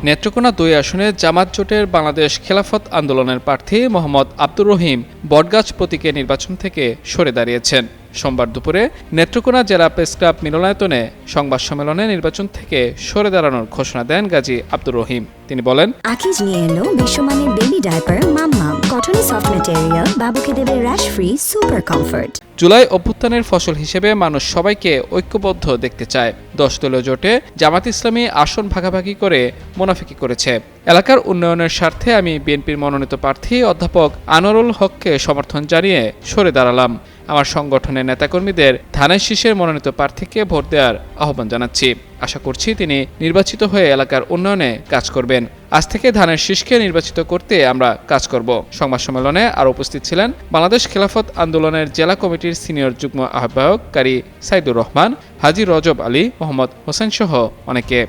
নেত্রকোনা ২ আসনে জামাত জোটের বাংলাদেশ খেলাফত আন্দোলনের প্রার্থী মোহাম্মদ আব্দুর রহিম বটগাছ প্রতীকে নির্বাচন থেকে সরে দাঁড়িয়েছেন। সোমবার দুপুরে নেত্রকোনা জেলা প্রেসক্লাব মিলনায়তনে সংবাদ সম্মেলনে নির্বাচন থেকে সরে দাঁড়ানোর ঘোষণা দেন গাজী আব্দুর রহিম। তিনি বলেন, আকিজ নিয়ে এলো বিশ্বমানের বেবি ডায়াপার মাম্মাম, কটনে সফট ম্যাটেরিয়াল, বাবুকে দেবে rash free super comfort. July অভ্যুত্থানের ফসল হিসেবে মানুষ সবাইকে ঐক্যবদ্ধ দেখতে চায়। 10 দলীয় জোটে জামাত ইসলামী আসন ভাগাভাগি করে মুনাফিকি করেছে। এলাকার উন্নয়নের স্বার্থে আমি বিএনপির মনোনীত প্রার্থী অধ্যাপক আনোয়ারুল হককে সমর্থন জানিয়ে সরে দাঁড়ালাম। আমার সংগঠনের নেতাকর্মীদের ধানের শীষের মনোনীত প্রার্থীকে ভোট দেওয়ার আহ্বান জানাচ্ছি। আশা করছি তিনি নির্বাচিত হয়ে এলাকার উন্নয়নে কাজ করবেন। আজ থেকে ধানের শীষকে নির্বাচিত করতে আমরা কাজ করব। সংবাদ সম্মেলনে আরও উপস্থিত ছিলেন বাংলাদেশ খেলাফত আন্দোলনের জেলা কমিটির সিনিয়র যুগ্ম আহ্বায়ক কারি সাইদুর রহমান, হাজী রজব আলী, মোহাম্মদ হোসেন সহ অনেকে।